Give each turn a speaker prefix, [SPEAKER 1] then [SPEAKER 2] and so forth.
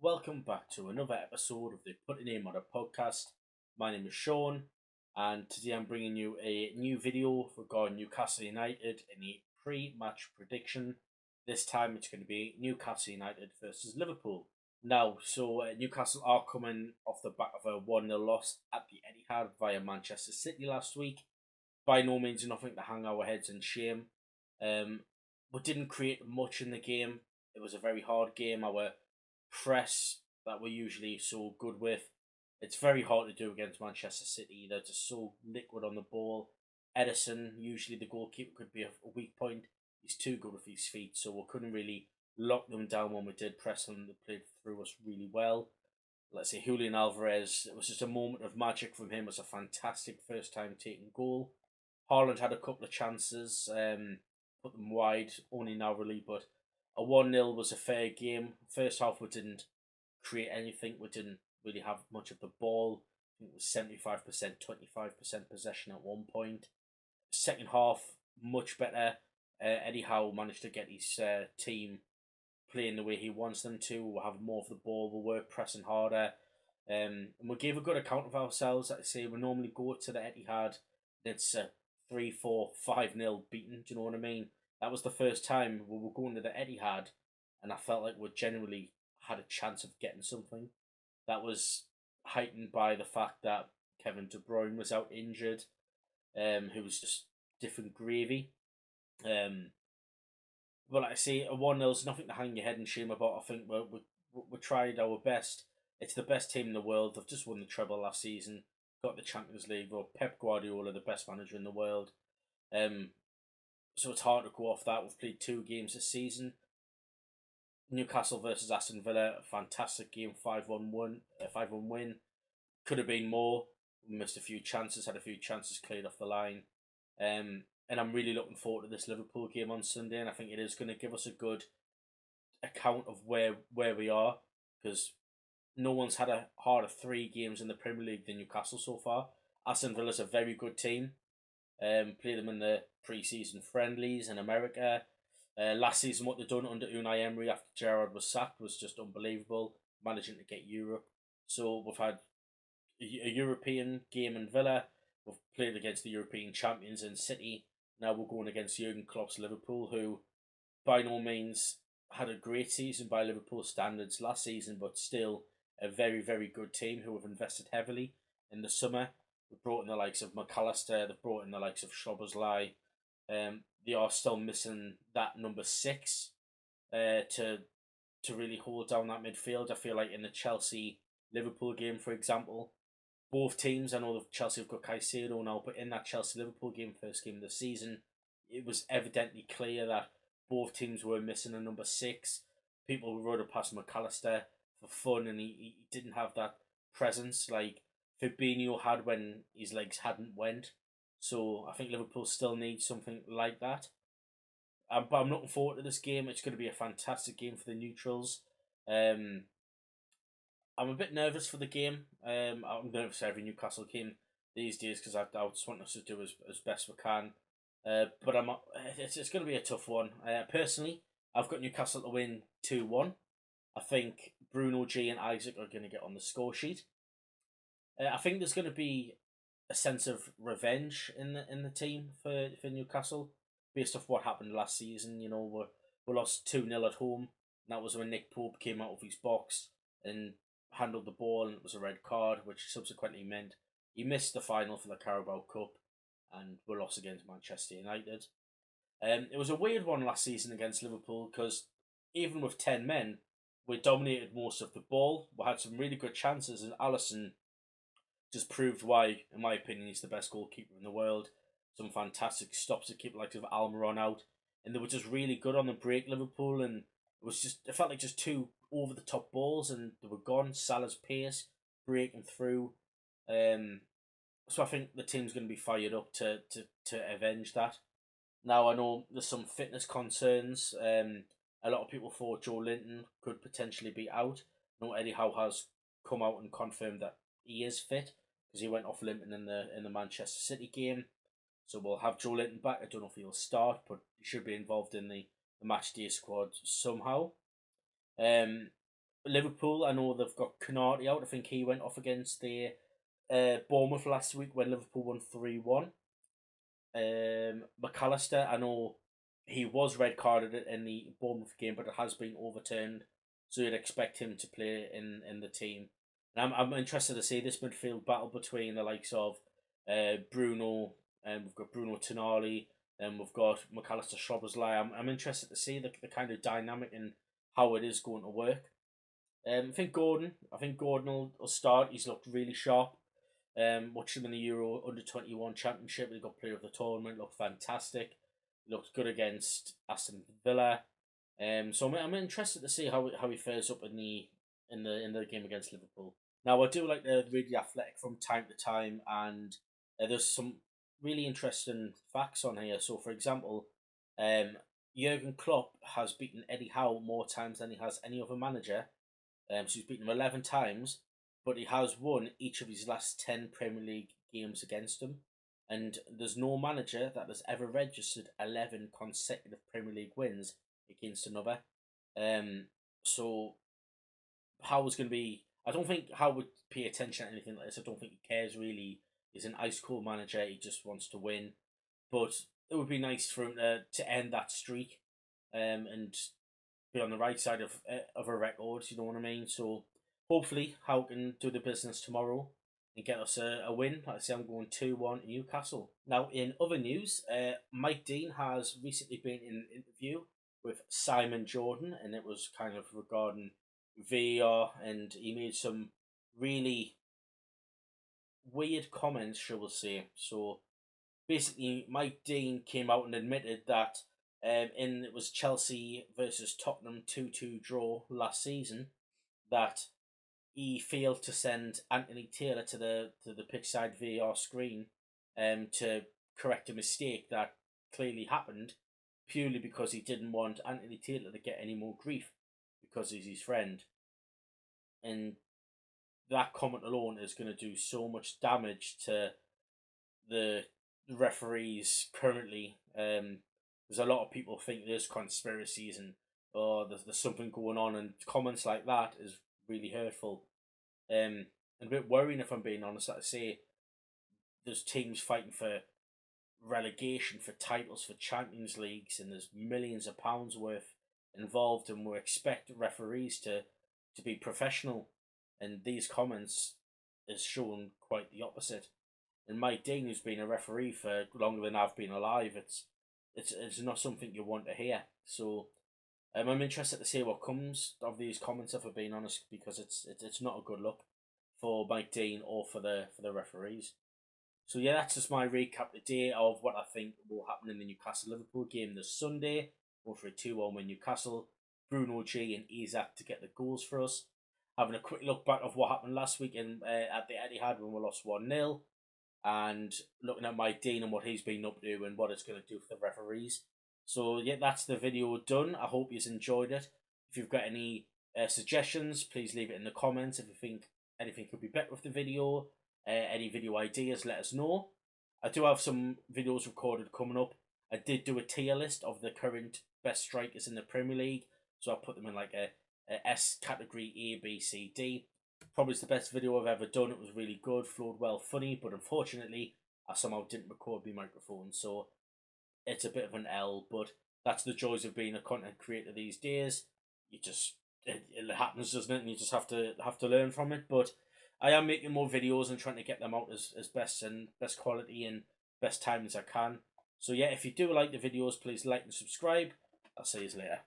[SPEAKER 1] welcome back to another episode of the Put a Name on a podcast. My name is Sean, and today I'm bringing you a new video regarding Newcastle United in a pre-match prediction. This time it's going to be Newcastle United versus Liverpool. Newcastle are coming off the back of a 1-0 loss at the Etihad via Manchester City last week. By no means nothing to hang our heads in shame. We didn't create much in the game. It was a very hard game. Our press that we're usually so good with, it's very hard to do against Manchester City. They're just so liquid on the ball. Edison, usually the goalkeeper, could be a weak point. He's too good with his feet, so we couldn't really lock them down when we did press them. They played through us really well. Let's say Julian Alvarez, it was just a moment of magic from him. It was a fantastic first time taking goal. Haaland had a couple of chances, put them wide, only narrowly, but a 1-0 was a fair game. First half, we didn't create anything. We didn't really have much of the ball. I think it was 75%, 25% possession at one point. Second half, much better. Eddie Howe managed to get his team playing the way he wants them to. We'll have more of the ball. We were pressing harder. And we gave a good account of ourselves. Like I say, we normally go to the Etihad. It's 3-4-5-0 beaten. Do you know what I mean? That was the first time we were going to the Etihad, and I felt like we generally had a chance of getting something. That was heightened by the fact that Kevin De Bruyne was out injured, who was just different gravy. But like I say, a 1-0 is nothing to hang your head in shame about. I think we tried our best. It's the best team in the world. They've just won the treble last season, got the Champions League. Or Pep Guardiola, the best manager in the world. So it's hard to go off that. We've played 2 games this season. Newcastle versus Aston Villa, fantastic game, 5-1 win. Could have been more. We missed a few chances, had a few chances cleared off the line. And I'm really looking forward to this Liverpool game on Sunday, and I think it is going to give us a good account of where we are, because no one's had a harder 3 games in the Premier League than Newcastle so far. Aston Villa's a very good team. Play them in the pre-season friendlies in America. Last season, what they've done under Unai Emery after Gerrard was sacked was just unbelievable, managing to get Europe. So we've had a European game in Villa. We've played against the European champions in City. Now we're going against Jurgen Klopp's Liverpool, who by no means had a great season by Liverpool standards last season, but still a very, very good team who have invested heavily in the summer. They've brought in the likes of McAllister, they've brought in the likes of Szoboszlai. They are still missing that number 6 to really hold down that midfield. I feel like in the Chelsea Liverpool game, for example, both teams, I know Chelsea have got Caicedo now, but in that Chelsea Liverpool game, first game of the season, it was evidently clear that both teams were missing a number 6. People rode it past McAllister for fun, and he didn't have that presence like Fabinho had when his legs hadn't went. So I think Liverpool still needs something like that. But I'm looking forward to this game. It's going to be a fantastic game for the neutrals. I'm a bit nervous for the game. I'm nervous for every Newcastle game these days because I just want us to do as best we can. But it's going to be a tough one. Personally, I've got Newcastle to win 2-1. I think Bruno G and Isaac are going to get on the score sheet. I think there's going to be a sense of revenge in the team for Newcastle based off what happened last season. You know, we lost 2-0 at home. And that was when Nick Pope came out of his box and handled the ball, and it was a red card, which subsequently meant he missed the final for the Carabao Cup, and we lost against Manchester United. It was a weird one last season against Liverpool because even with 10 men, we dominated most of the ball. We had some really good chances, and Alisson just proved why, in my opinion, he's the best goalkeeper in the world. Some fantastic stops to keep like of Almiron out, and they were just really good on the break, Liverpool, and it felt like just 2 over the top balls, and they were gone. Salah's pace breaking through. So I think the team's going to be fired up to avenge that. Now I know there's some fitness concerns. A lot of people thought Joe Linton could potentially be out. No, Eddie Howe has come out and confirmed that he is fit because he went off limping in the Manchester City game. So we'll have Joe Linton back. I don't know if he'll start, but he should be involved in the match day squad somehow. Liverpool, I know they've got Canati out. I think he went off against the Bournemouth last week when Liverpool won 3-1. McAllister, I know he was red carded in the Bournemouth game, but it has been overturned, so you'd expect him to play in the team. And I'm interested to see this midfield battle between the likes of Bruno, and we've got Bruno Tonali, and we've got McAllister Szoboszlai. I'm interested to see the kind of dynamic and how it is going to work. I think Gordon will start. He's looked really sharp. Watched him in the Euro Under-21 Championship. He got player of the tournament. Looked fantastic. He looked good against Aston Villa. So I'm interested to see how he fares up in the game against Liverpool. Now I do like to read the Athletic from time to time, and there's some really interesting facts on here. So for example, Jurgen Klopp has beaten Eddie Howe more times than he has any other manager. So he's beaten him 11 times, but he has won each of his last 10 Premier League games against him. And there's no manager that has ever registered 11 consecutive Premier League wins against another. So Howe's going to be. I don't think Howe would pay attention to anything like this. I don't think he cares really. He's an ice cold manager. He just wants to win. But it would be nice for him to end that streak, and be on the right side of a record. You know what I mean? So hopefully Howe can do the business tomorrow and get us a win. Like I say, I'm going 2-1 Newcastle. Now, in other news, Mike Dean has recently been in an interview with Simon Jordan, and it was kind of regarding VAR, and he made some really weird comments, shall we say. So basically, Mike Dean came out and admitted that in it was Chelsea versus Tottenham 2-2 draw last season, that he failed to send Anthony Taylor to the pitch side VAR screen to correct a mistake that clearly happened, purely because he didn't want Anthony Taylor to get any more grief because he's his friend. And that comment alone is going to do so much damage to the referees currently. There's a lot of people think there's conspiracies and there's something going on, and comments like that is really hurtful. And a bit worrying, if I'm being honest. Like I say, there's teams fighting for relegation, for titles, for Champions Leagues, and there's millions of pounds worth involved, and we expect referees to be professional. And these comments is showing quite the opposite. And Mike Dean, who's been a referee for longer than I've been alive, it's not something you want to hear. So I'm interested to see what comes of these comments, if I'm being honest, because it's not a good look for Mike Dean or for the referees. So yeah, that's just my recap today of what I think will happen in the Newcastle Liverpool game this Sunday. Going for a 2-1 win Newcastle. Bruno G and Isak to get the goals for us. Having a quick look back of what happened last week at the Etihad when we lost 1-0. And looking at Mike Dean and what he's been up to and what it's going to do for the referees. So yeah, that's the video done. I hope you've enjoyed it. If you've got any suggestions, please leave it in the comments. If you think anything could be better with the video, any video ideas, let us know. I do have some videos recorded coming up. I did do a tier list of the current best strikers in the Premier League, so I'll put them in like a S category, A, B, C, D. Probably the best video I've ever done. It was really good, flowed well, funny, but unfortunately I somehow didn't record my microphone, so it's a bit of an L. But that's the joys of being a content creator these days. You just it happens, doesn't it? And you just have to learn from it. But I am making more videos and trying to get them out as best quality and best time as I can. So yeah, if you do like the videos, please like and subscribe. I'll see you later.